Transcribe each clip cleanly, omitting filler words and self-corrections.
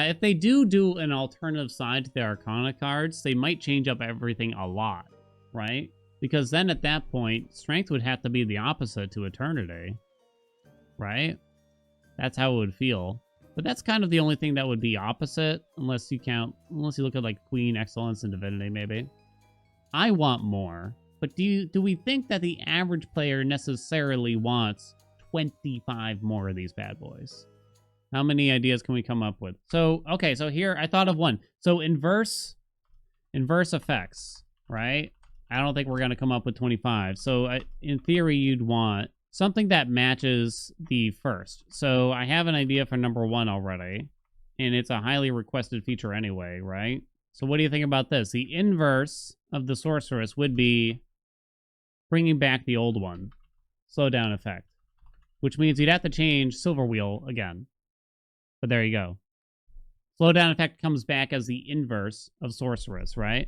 if they do an alternative side to the Arcana cards, they might change up everything a lot, right? Because then at that point, strength would have to be the opposite to eternity, right? That's how it would feel. But that's kind of the only thing that would be opposite, unless you look at like Queen, Excellence, and Divinity, maybe. I want more, but do we think that the average player necessarily wants 25 more of these bad boys? How many ideas can we come up with? So, okay, so here, I thought of one. So, inverse effects, right? I don't think we're going to come up with 25. So, in theory, you'd want something that matches the first. So, I have an idea for number 1 already, and it's a highly requested feature anyway, right? So, what do you think about this? The inverse of the sorceress would be bringing back the old one. Slow down effect. Which means you'd have to change Silver Wheel again. But there you go. Slowdown effect comes back as the inverse of Sorceress, right?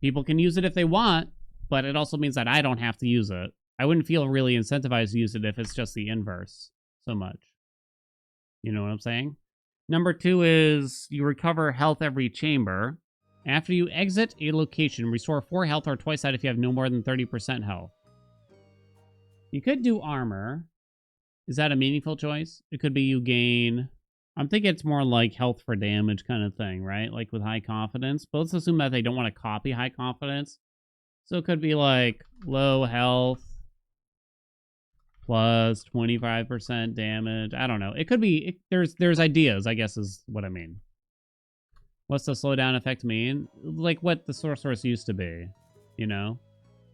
People can use it if they want, but it also means that I don't have to use it. I wouldn't feel really incentivized to use it if it's just the inverse so much. You know what I'm saying? Number 2 is you recover health every chamber. After you exit a location, restore 4 health or twice that if you have no more than 30% health. You could do armor. Is that a meaningful choice? It could be you gain... I'm thinking it's more like health for damage kind of thing, right? Like with high confidence. But let's assume that they don't want to copy high confidence. So it could be like low health plus 25% damage. I don't know. It could be... There's ideas, I guess is what I mean. What's the slowdown effect mean? Like what the sorceress used to be, you know?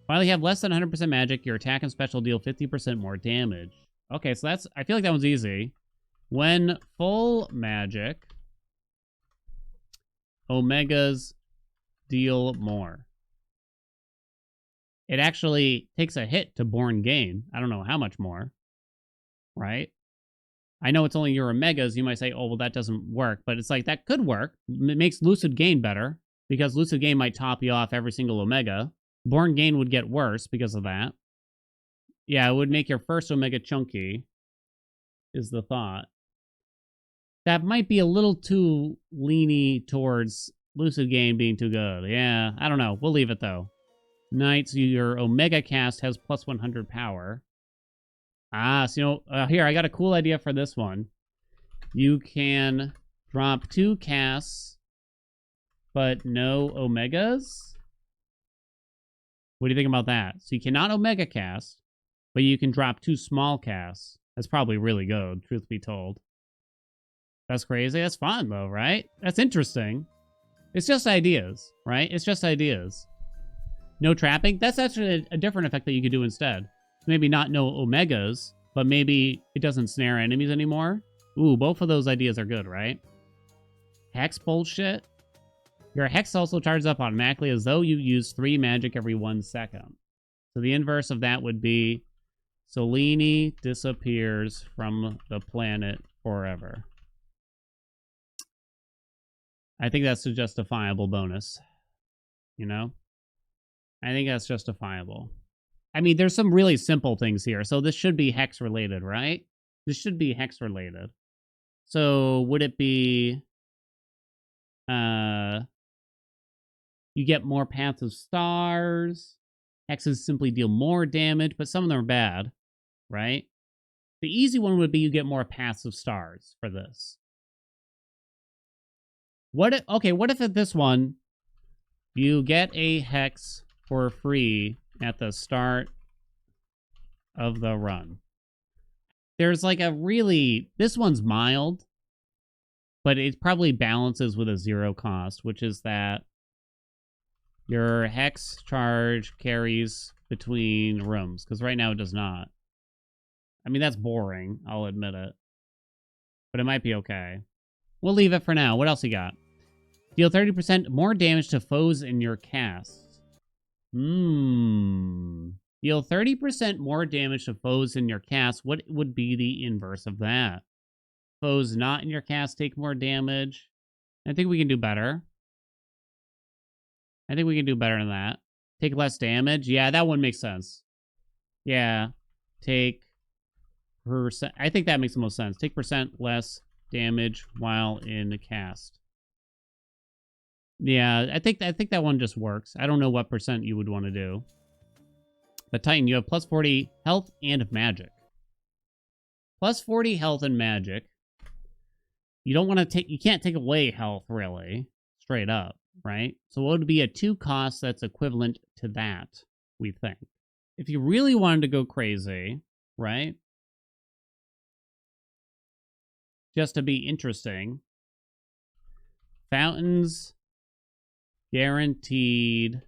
While you have less than 100% magic, your attack and special deal 50% more damage. Okay, so that's... I feel like that one's easy. When full magic, omegas deal more. It actually takes a hit to Born gain. I don't know how much more, right? I know it's only your omegas. You might say, oh, well, that doesn't work. But it's like, that could work. It makes Lucid Gain better, because Lucid Gain might top you off every single omega. Born gain would get worse because of that. Yeah, it would make your first omega chunky, is the thought. That might be a little too leany towards Lucid Gain being too good. Yeah, I don't know. We'll leave it, though. Knights, your Omega cast has plus 100 power. Ah, so, you know, here, I got a cool idea for this one. You can drop 2 casts, but no Omegas? What do you think about that? So you cannot Omega cast, but you can drop 2 small casts. That's probably really good, truth be told. That's crazy. That's fun, though, right? That's interesting. It's just ideas, right? It's just ideas. No trapping? That's actually a different effect that you could do instead. Maybe not no omegas, but maybe it doesn't snare enemies anymore. Ooh, both of those ideas are good, right? Hex bullshit? Your hex also charges up automatically as though you use 3 magic every 1 second. So the inverse of that would be Selene disappears from the planet forever. I think that's a justifiable bonus. You know? I think that's justifiable. I mean, there's some really simple things here. So this should be hex related, right? This should be hex related. So would it be... you get more Paths of Stars. Hexes simply deal more damage, but some of them are bad, right? The easy one would be you get more Paths of Stars for this. What if at this one, you get a hex for free at the start of the run? There's like a really... This one's mild, but it probably balances with a 0 cost, which is that your hex charge carries between rooms, because right now it does not. I mean, that's boring, I'll admit it. But it might be okay. We'll leave it for now. What else you got? Deal 30% more damage to foes in your cast. Deal 30% more damage to foes in your cast. What would be the inverse of that? Foes not in your cast take more damage. I think we can do better. I think we can do better than that. Take less damage. Yeah, that one makes sense. Yeah. Take percent. I think that makes the most sense. Take percent less damage while in cast. Yeah, I think that one just works. I don't know what percent you would want to do. But Titan, you have plus 40 health and magic. Plus 40 health and magic. You don't want to take... You can't take away health, really. Straight up, right? So what would be a 2 cost that's equivalent to that, we think? If you really wanted to go crazy, right? Just to be interesting. Fountains guaranteed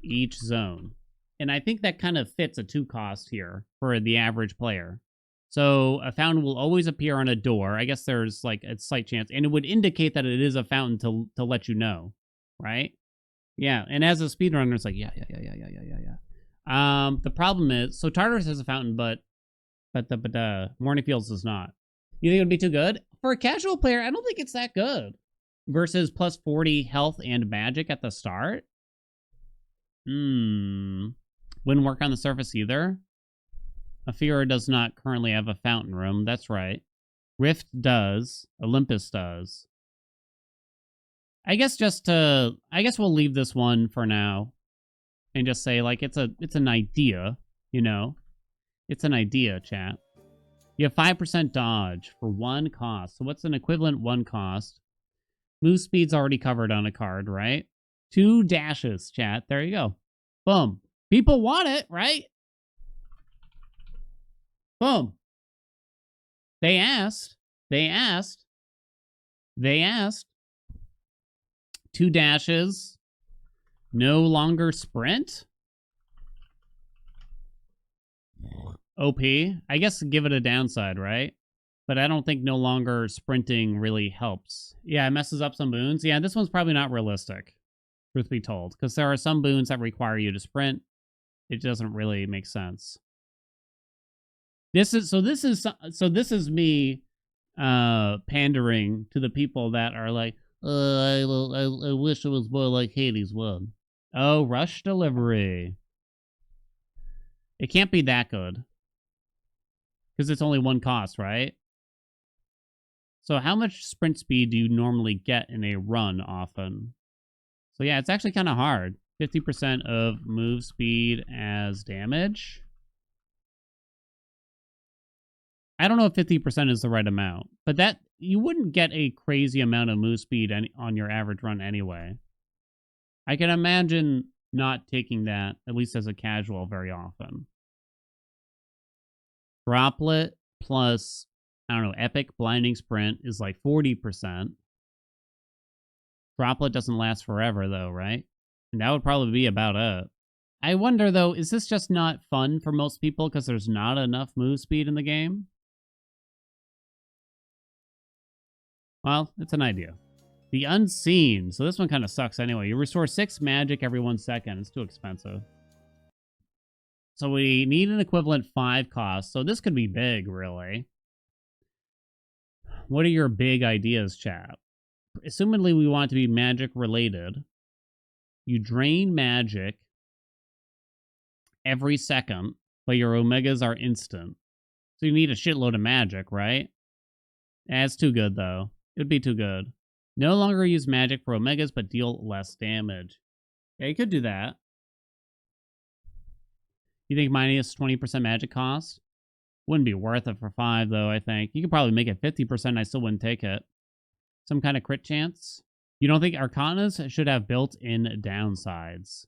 each zone. And I think that kind of fits a 2 cost here for the average player. So a fountain will always appear on a door. I guess there's like a slight chance. And it would indicate that it is a fountain to let you know. Right? Yeah. And as a speedrunner, it's like, yeah. The problem is, so Tartarus has a fountain, but Morning Fields does not. You think it would be too good? For a casual player, I don't think it's that good. Versus plus 40 health and magic at the start? Wouldn't work on the surface either. Afira does not currently have a fountain room. That's right. Rift does. Olympus does. I guess we'll leave this one for now. And just say, like, it's an idea, you know? It's an idea, chat. You have 5% dodge for 1 cost. So what's an equivalent 1 cost? Move speed's already covered on a card, right? 2 dashes, chat. There you go. Boom. People want it, right? Boom. They asked. 2 dashes. No longer sprint. OP. I guess give it a downside, right? But I don't think no longer sprinting really helps. Yeah, it messes up some boons. Yeah, this one's probably not realistic, truth be told, because there are some boons that require you to sprint. It doesn't really make sense. This is me pandering to the people that are like, I wish it was more like Hades 1. Oh, rush delivery. It can't be that good. Because it's only 1 cost, right? So how much sprint speed do you normally get in a run often? So yeah, it's actually kind of hard. 50% of move speed as damage. I don't know if 50% is the right amount, but that you wouldn't get a crazy amount of move speed on your average run anyway. I can imagine not taking that, at least as a casual, very often. Droplet plus, I don't know, epic blinding sprint is like 40%. Droplet doesn't last forever though, right? And that would probably be about it. I wonder though, is this just not fun for most people because there's not enough move speed in the game? Well, it's an idea. The Unseen. So this one kind of sucks anyway. You restore 6 magic every 1 second. It's too expensive. So we need an equivalent 5 cost. So this could be big, really. What are your big ideas, chat? Assumedly, we want it to be magic related. You drain magic every second, but your omegas are instant. So you need a shitload of magic, right? That's too good, though. It'd be too good. No longer use magic for omegas, but deal less damage. Yeah, you could do that. You think minus 20% magic cost? Wouldn't be worth it for 5, though, I think. You could probably make it 50%, I still wouldn't take it. Some kind of crit chance? You don't think Arcanas should have built-in downsides?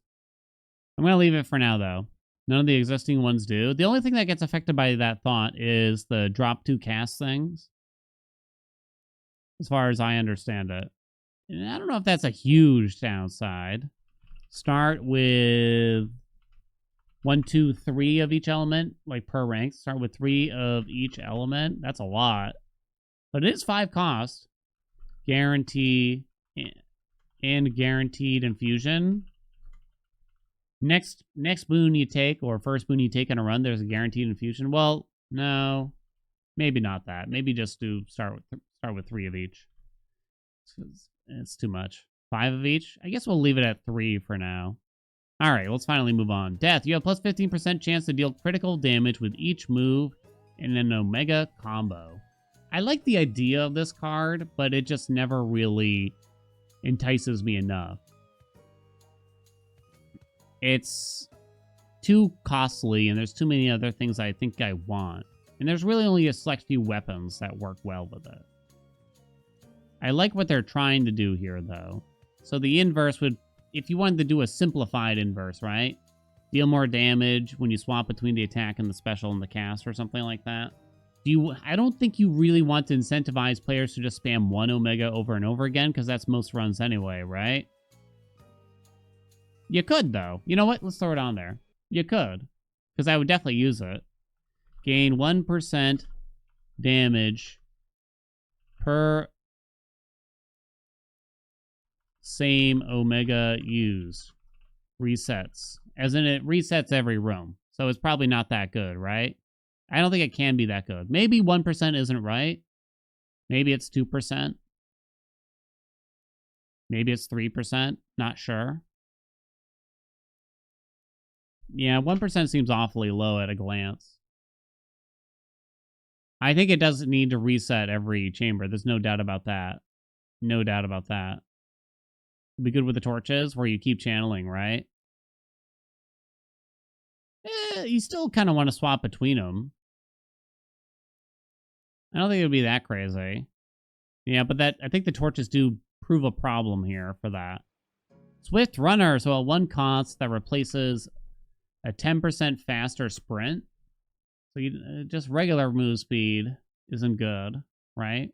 I'm going to leave it for now, though. None of the existing ones do. The only thing that gets affected by that thought is the drop 2 cast things. As far as I understand it. And I don't know if that's a huge downside. Start with 1, 2, 3 of each element, like per rank. Start with 3 of each element. That's a lot. But it is 5 cost. Guarantee and guaranteed infusion. Next boon you take, or first boon you take in a run, there's a guaranteed infusion. Well, no. Maybe not that. Maybe just do start with 3 of each. It's too much. 5 of each? I guess we'll leave it at 3 for now. Alright, let's finally move on. Death. You have plus 15% chance to deal critical damage with each move in an Omega combo. I like the idea of this card, but it just never really entices me enough. It's too costly, and there's too many other things I think I want. And there's really only a select few weapons that work well with it. I like what they're trying to do here, though. So the inverse would, if you wanted to do a simplified inverse, right? Deal more damage when you swap between the attack and the special and the cast or something like that. I don't think you really want to incentivize players to just spam one Omega over and over again, because that's most runs anyway, right? You could, though. You know what? Let's throw it on there. You could. Because I would definitely use it. Gain 1% damage per same Omega used. Resets. As in, it resets every room. So it's probably not that good, right? I don't think it can be that good. Maybe 1% isn't right. Maybe it's 2%. Maybe it's 3%. Not sure. Yeah, 1% seems awfully low at a glance. I think it doesn't need to reset every chamber. There's no doubt about that. No doubt about that. Be good with the torches where you keep channeling, right? You still kind of want to swap between them. I don't think it would be that crazy. Yeah, but I think the torches do prove a problem here for that. Swift Runner, so at one cost that replaces a 10% faster sprint. So just regular move speed isn't good, right?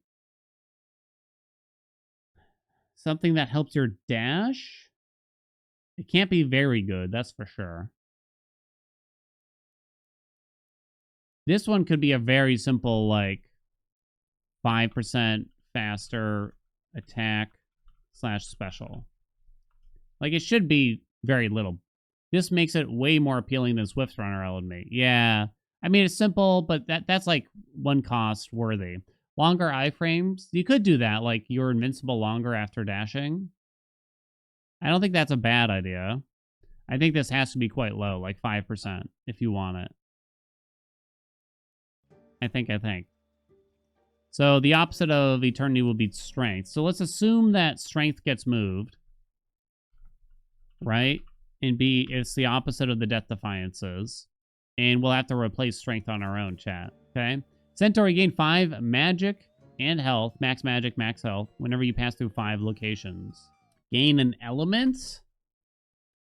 Something that helps your dash? It can't be very good, that's for sure. This one could be a very simple, like, 5% faster attack / special. Like, it should be very little. This makes it way more appealing than Swift Runner, I would admit. Yeah. I mean, it's simple, but that's like one cost worthy. Longer iframes. You could do that, like you're invincible longer after dashing. I don't think that's a bad idea. I think this has to be quite low, like 5% if you want it. I think. So the opposite of Eternity will be Strength. So let's assume that Strength gets moved. Right? And B, it's the opposite of the Death Defiances. And we'll have to replace Strength on our own, chat. Okay? Centaur, you gain 5 magic and health. Max magic, max health. Whenever you pass through 5 locations. Gain an element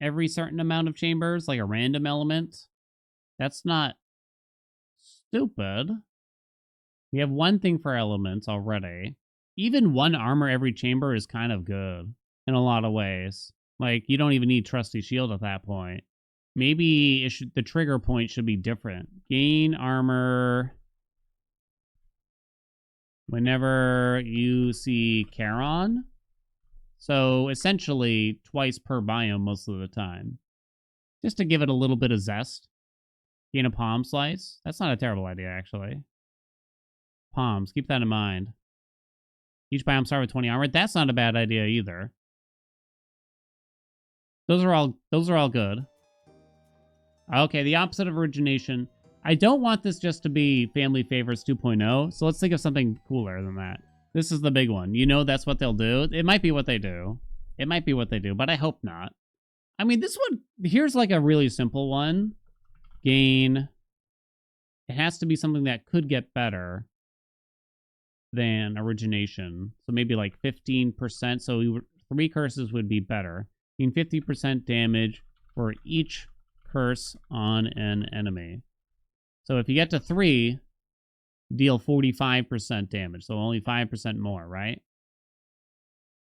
every certain amount of chambers, like a random element. That's not stupid. We have one thing for elements already. Even 1 armor every chamber is kind of good in a lot of ways. Like, you don't even need Trusty Shield at that point. Maybe the trigger point should be different. Gain armor whenever you see Charon. So, essentially, twice per biome most of the time. Just to give it a little bit of zest. Gain a palm slice. That's not a terrible idea, actually. Palms, keep that in mind. Each biome start with 20 armor. That's not a bad idea either. Those are all good. Okay, the opposite of origination. I don't want this just to be Family Favorites 2.0, so let's think of something cooler than that. This is the big one. You know that's what they'll do. It might be what they do. It might be what they do, but I hope not. I mean, this one, here's like a really simple one. Gain. It has to be something that could get better than origination. So maybe like 15%. So 3 curses would be better. Gain 50% damage for each curse on an enemy. So if you get to 3, deal 45% damage. So only 5% more, right?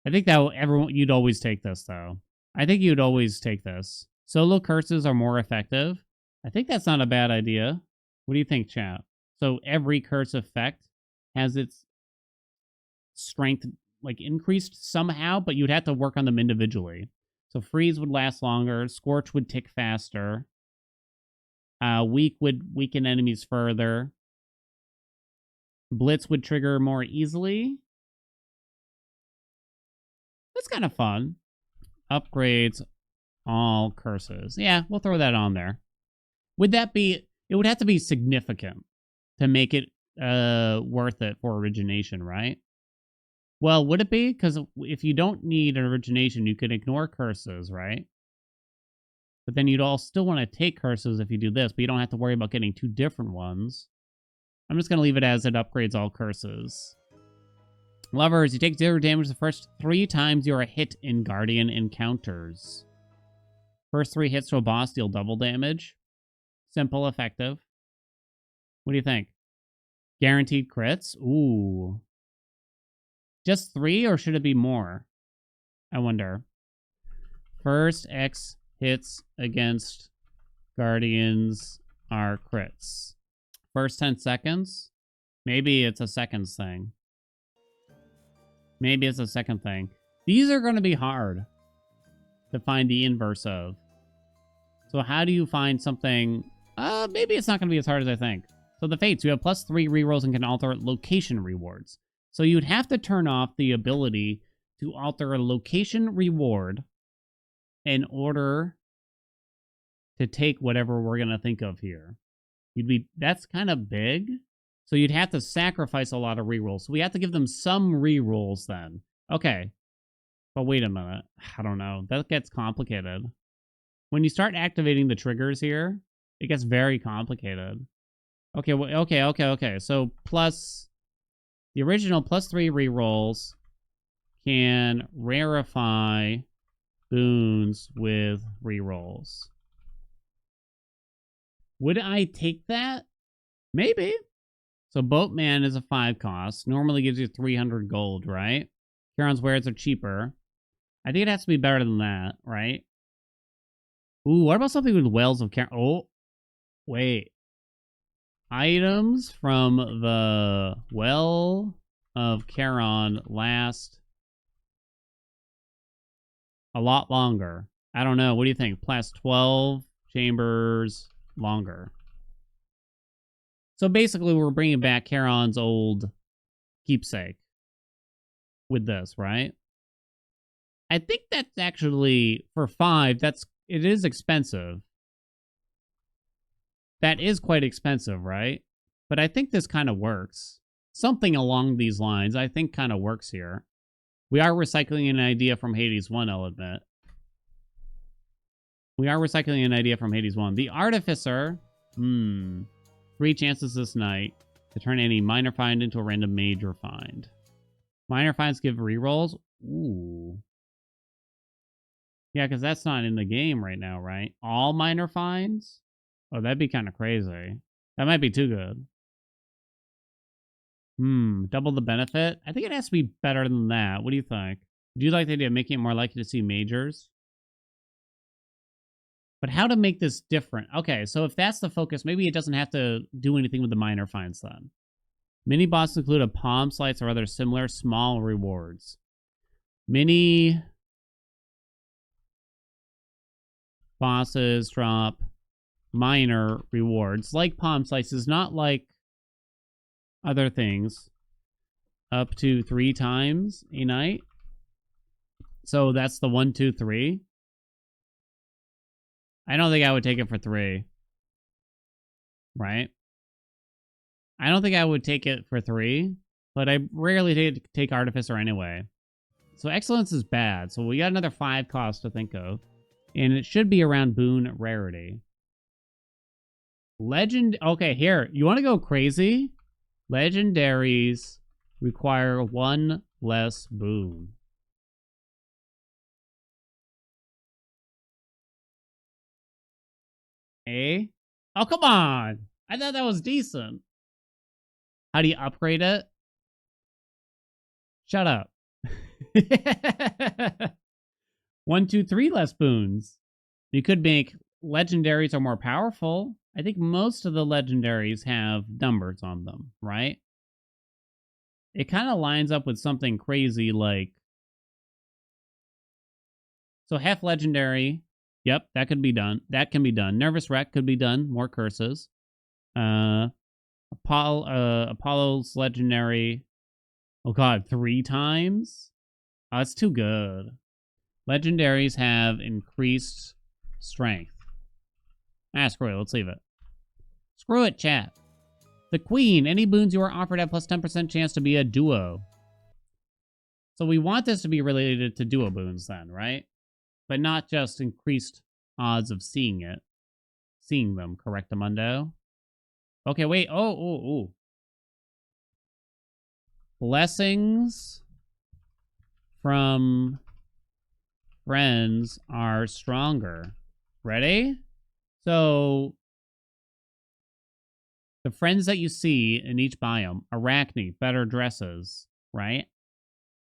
I think that you'd always take this, though. I think you'd always take this. Solo curses are more effective. I think that's not a bad idea. What do you think, chat? So every curse effect has its strength like increased somehow, but you'd have to work on them individually. So freeze would last longer. Scorch would tick faster. Weak would weaken enemies further. Blitz would trigger more easily. That's kind of fun. Upgrades all curses. Yeah, we'll throw that on there. Would that be... It would have to be significant to make it worth it for origination, right? Well, would it be? Because if you don't need an origination, you could ignore curses, right? But then you'd all still want to take curses if you do this, but you don't have to worry about getting two different ones. I'm just going to leave it as it upgrades all curses. Lovers, you take 0 damage the first 3 times you are hit in Guardian encounters. First 3 hits to a boss deal double damage. Simple, effective. What do you think? Guaranteed crits? Ooh. Just 3, or should it be more? I wonder. First X hits against Guardians are crits. First 10 seconds? Maybe it's a seconds thing. Maybe it's a second thing. These are going to be hard to find the inverse of. So how do you find something... maybe it's not going to be as hard as I think. So the fates, you have +3 rerolls and can alter location rewards. So you'd have to turn off the ability to alter a location reward in order to take whatever we're going to think of here. That's kind of big. So you'd have to sacrifice a lot of rerolls. So we have to give them some rerolls then. Okay. But wait a minute. I don't know. That gets complicated. When you start activating the triggers here, it gets very complicated. Okay, okay. So plus the original +3 rerolls can rarefy boons with rerolls. Would I take that? Maybe. So Boatman is a 5 cost. Normally gives you 300 gold, right? Charon's wares are cheaper. I think it has to be better than that, right? Ooh, what about something with Wells of Charon? Oh, wait. Items from the Well of Charon last a lot longer. I don't know. What do you think? Last 12 chambers longer. So basically, we're bringing back Charon's old keepsake with this, right? I think that's actually, for 5, it is expensive. That is quite expensive, right? But I think this kind of works. Something along these lines, I think, kind of works here. We are recycling an idea from Hades 1, I'll admit. We are recycling an idea from Hades 1. The Artificer. 3 chances this night to turn any minor find into a random major find. Minor finds give rerolls? Ooh. Yeah, because that's not in the game right now, right? All minor finds? Oh, that'd be kind of crazy. That might be too good. Double the benefit? I think it has to be better than that. What do you think? Do you like the idea of making it more likely to see majors? But how to make this different? Okay, so if that's the focus, maybe it doesn't have to do anything with the minor finds then. Mini bosses include a palm slice or other similar small rewards. Mini bosses drop minor rewards, like palm slices, not like other things, up to 3 times a night. So that's the 1, 2, 3. I don't think I would take it for 3. Right? I don't think I would take it for 3, but I rarely take Artificer anyway. So Excellence is bad. So we got another 5 costs to think of. And it should be around boon rarity. Legend. Okay, here. You want to go crazy? Legendaries require 1 less boon. Eh? Oh, come on. I thought that was decent. How do you upgrade it? Shut up. 1, 2, 3 less boons. You could make legendaries are more powerful. I think most of the legendaries have numbers on them, right? It kind of lines up with something crazy like... So half legendary. Yep, that could be done. That can be done. Nervous Wreck could be done. More curses. Apollo's legendary. Oh god, 3 times? Oh, that's too good. Legendaries have increased strength. Ah, screw it. Let's leave it. Screw it, chat. The Queen. Any boons you are offered have plus 10% chance to be a duo. So we want this to be related to duo boons then, right? But not just increased odds of seeing them, correctamundo. Okay, wait. Oh. Blessings from friends are stronger. Ready? So, the friends that you see in each biome, Arachne, better dresses, right?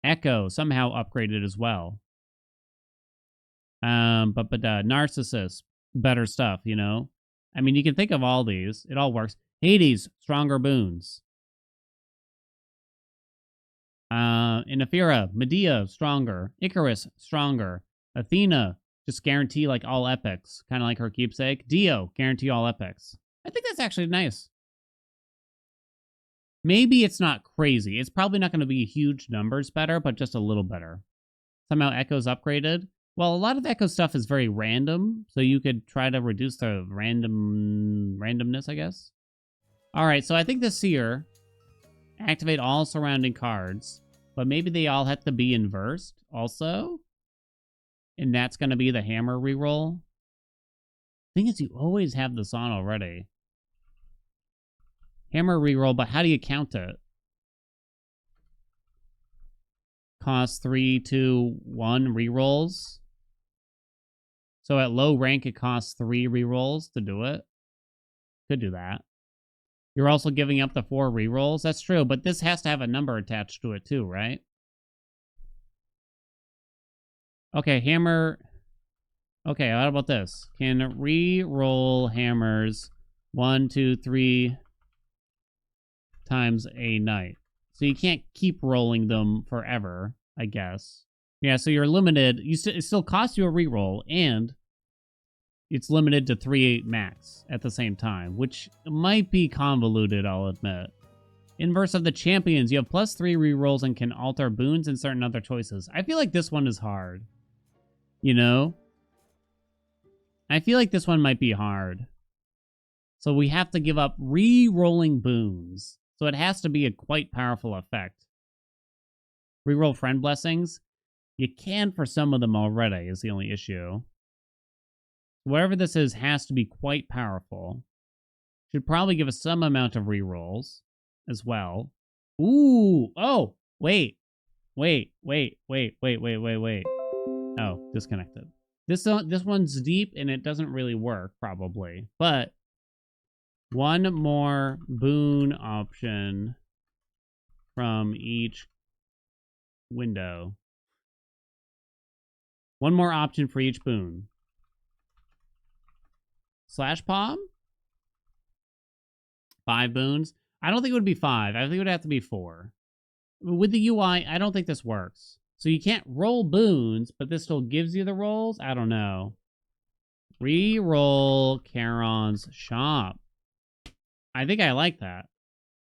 Echo, somehow upgraded as well. But Narcissus, better stuff, you know? I mean, you can think of all these. It all works. Hades, stronger boons. Inafira, Medea, stronger. Icarus, stronger. Athena, just guarantee like all epics, kind of like her keepsake. Dio, guarantee all epics. I think that's actually nice. Maybe it's not crazy. It's probably not going to be huge numbers better, but just a little better. Somehow Echo's upgraded. Well, a lot of Echo stuff is very random, so you could try to reduce the randomness, I guess. All right, so I think the Seer, activate all surrounding cards, but maybe they all have to be inversed also. And that's going to be the hammer reroll. The thing is, you always have this on already. Hammer reroll, but how do you count it? Cost 3, 2, 1 rerolls. So at low rank, it costs 3 rerolls to do it. Could do that. You're also giving up the 4 rerolls. That's true, but this has to have a number attached to it too, right? Okay, hammer. Okay, how about this? Can re-roll hammers 1, 2, 3 times a night. So you can't keep rolling them forever, I guess. Yeah, so you're limited. It still costs you a re-roll, and it's limited to 3 max at the same time, which might be convoluted, I'll admit. Inverse of the champions. You have plus 3 re-rolls and can alter boons and certain other choices. I feel like this one is hard. You know? I feel like this one might be hard. So we have to give up re-rolling boons. So it has to be a quite powerful effect. Reroll friend blessings. You can for some of them already is the only issue. Whatever this is has to be quite powerful. Should probably give us some amount of rerolls as well. Ooh! Oh! Wait. Oh, disconnected. This one's deep and it doesn't really work, probably. But one more boon option from each window. One more option for each boon. Slash palm? 5 boons? I don't think it would be 5. I think it would have to be 4. With the UI, I don't think this works. So you can't roll boons, but this still gives you the rolls? I don't know. Reroll Charon's shop. I think I like that.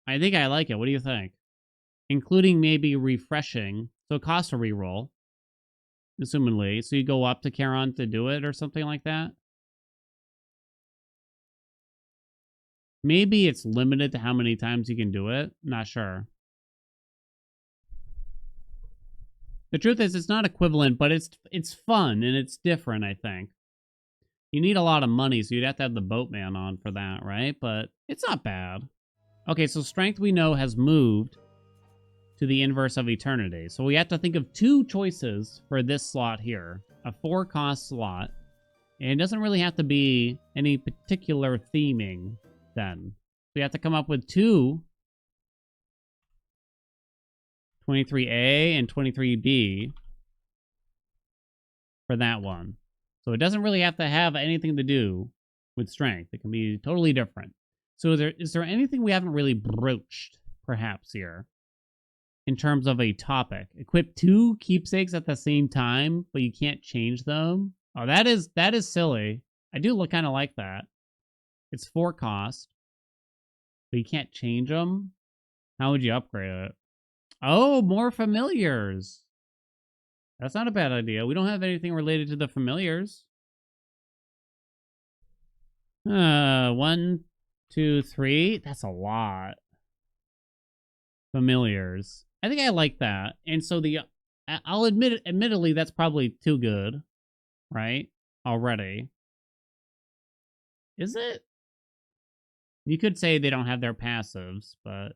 I think I like it. What do you think? Including maybe refreshing. So it costs a reroll. Assumingly. So you go up to Charon to do it or something like that. Maybe it's limited to how many times you can do it. Not sure. The truth is, it's not equivalent, but it's fun and it's different, I think. You need a lot of money, so you'd have to have the boatman on for that, right? But it's not bad. Okay, so strength we know has moved to the inverse of eternity. So we have to think of 2 choices for this slot here. A 4-cost slot. And it doesn't really have to be any particular theming then. We have to come up with 2 23A and 23B for that one. So it doesn't really have to have anything to do with strength. It can be totally different. So is there anything we haven't really broached, perhaps, here? In terms of a topic. Equip 2 keepsakes at the same time, but you can't change them? Oh, that is silly. I do kind of like that. It's 4 cost, but you can't change them? How would you upgrade it? Oh, more familiars. That's not a bad idea. We don't have anything related to the familiars. 1 2, 3. That's a lot. Familiars. I think I like that. And so I'll admittedly, that's probably too good, right? Already. Is it? You could say they don't have their passives, but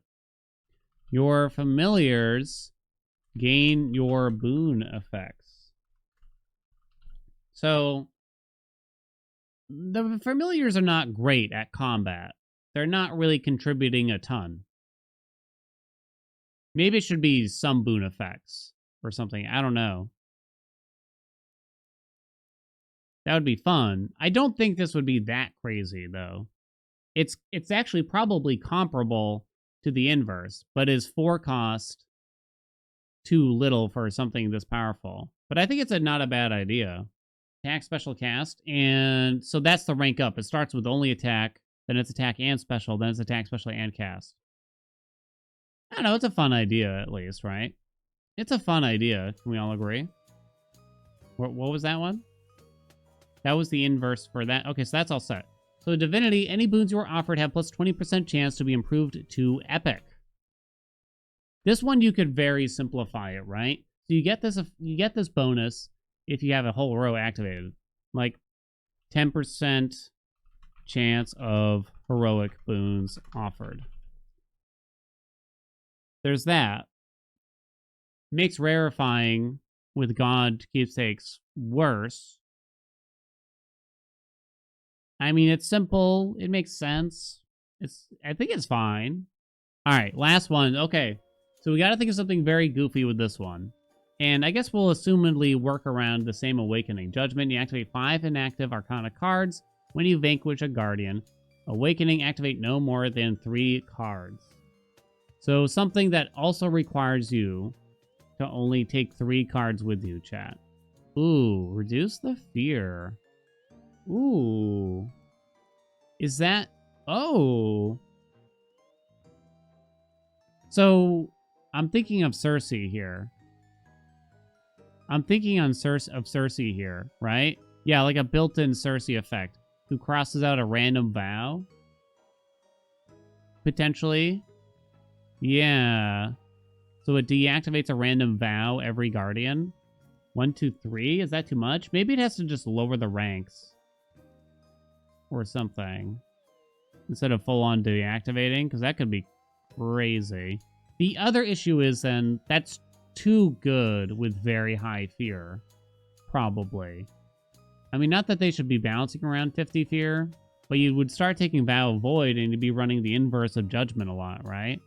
your familiars gain your boon effects. So the familiars are not great at combat. They're not really contributing a ton. Maybe it should be some boon effects or something. I don't know. That would be fun. I don't think this would be that crazy, though. It's actually probably comparable to the inverse, but is 4 cost too little for something this powerful. But I think it's not a bad idea. Attack, special, cast, and so that's the rank up. It starts with only attack, then it's attack and special, then it's attack, special, and cast. I don't know, it's a fun idea at least, right? It's a fun idea. Can we all agree? What was that one? That was the inverse for that. Okay, so that's all set. So Divinity, any boons you are offered have plus 20% chance to be improved to Epic. This one you could very simplify it, right? So you get this bonus if you have a whole row activated. Like 10% chance of heroic boons offered. There's that. Makes rarifying with God keepsakes worse. I mean, it's simple. It makes sense. I think it's fine. All right, last one. Okay, so we got to think of something very goofy with this one. And I guess we'll assumedly work around the same Awakening. Judgment, you activate 5 inactive Arcana cards when you vanquish a Guardian. Awakening, activate no more than 3 cards. So something that also requires you to only take 3 cards with you, chat. Ooh, reduce the fear. Ooh. Is that... Oh. So, I'm thinking of Cersei here. I'm thinking of Cersei here, right? Yeah, like a built-in Cersei effect. Who crosses out a random vow? Potentially. Yeah. So it deactivates a random vow every Guardian. 1, 2, 3? Is that too much? Maybe it has to just lower the ranks. Or something. Instead of full-on deactivating, because that could be crazy. The other issue is then, that's too good with very high fear. Probably. I mean, not that they should be bouncing around 50 fear, but you would start taking Vow of Void and you'd be running the inverse of Judgment a lot, right?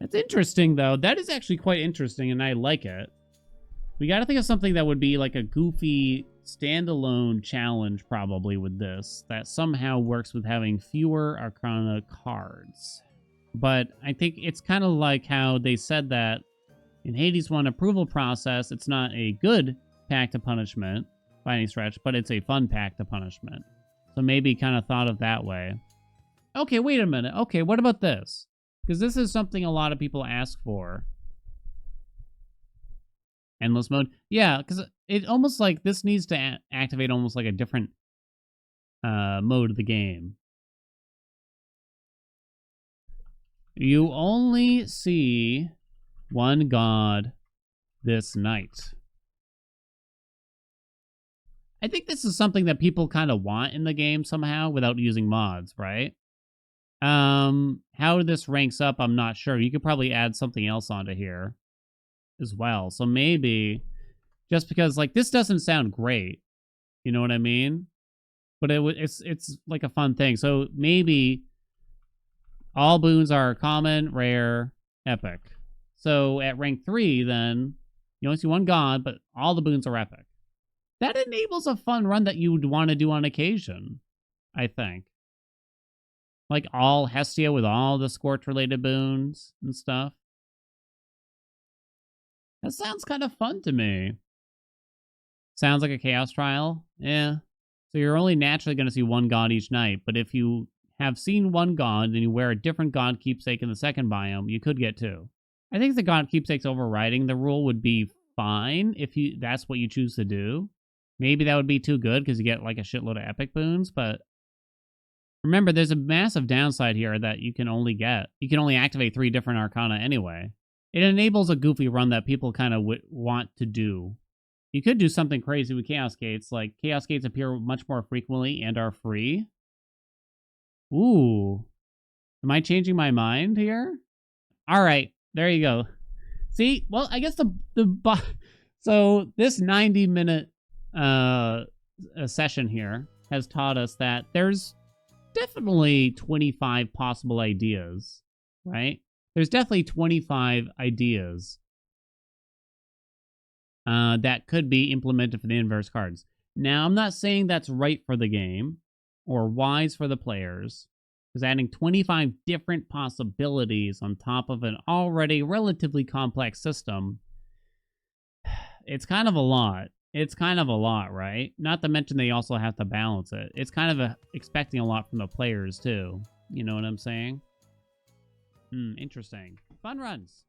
That's interesting, though. That is actually quite interesting, and I like it. We gotta think of something that would be like a goofy standalone challenge probably with this that somehow works with having fewer Arcana cards. But I think it's kind of like how they said that in Hades 1 approval process, it's not a good pact of punishment by any stretch, but it's a fun pact of punishment. So maybe kind of thought of that way. Okay, wait a minute. Okay, what about this? Because this is something a lot of people ask for. Endless mode. Yeah, because it almost like this needs to activate almost like a different mode of the game. You only see one god this night. I think this is something that people kind of want in the game somehow without using mods, right? How this ranks up, I'm not sure. You could probably add something else onto here as well. So maybe just because like this doesn't sound great, you know what I mean? But it's like a fun thing. So maybe all boons are common, rare, epic. So at rank 3, then you only see one god, but all the boons are epic. That enables a fun run that you would want to do on occasion, I think. Like all Hestia with all the Scorch-related boons and stuff. That sounds kind of fun to me. Sounds like a Chaos Trial? Yeah. So you're only naturally going to see one god each night, but if you have seen one god and you wear a different god keepsake in the second biome, you could get 2. I think the god keepsakes overriding the rule would be fine if that's what you choose to do. Maybe that would be too good because you get like a shitload of epic boons, but Remember, there's a massive downside here that you can only activate 3 different Arcana anyway. It enables a goofy run that people kind of want to do. You could do something crazy with Chaos Gates, like Chaos Gates appear much more frequently and are free. Ooh. Am I changing my mind here? All right, there you go. See, well, I guess so this 90-minute session here has taught us that there's definitely 25 possible ideas, right? There's definitely 25 ideas that could be implemented for the inverse cards. Now, I'm not saying that's right for the game or wise for the players, because adding 25 different possibilities on top of an already relatively complex system, it's kind of a lot. It's kind of a lot, right? Not to mention they also have to balance it. It's kind of expecting a lot from the players, too. You know what I'm saying? Interesting. Fun runs.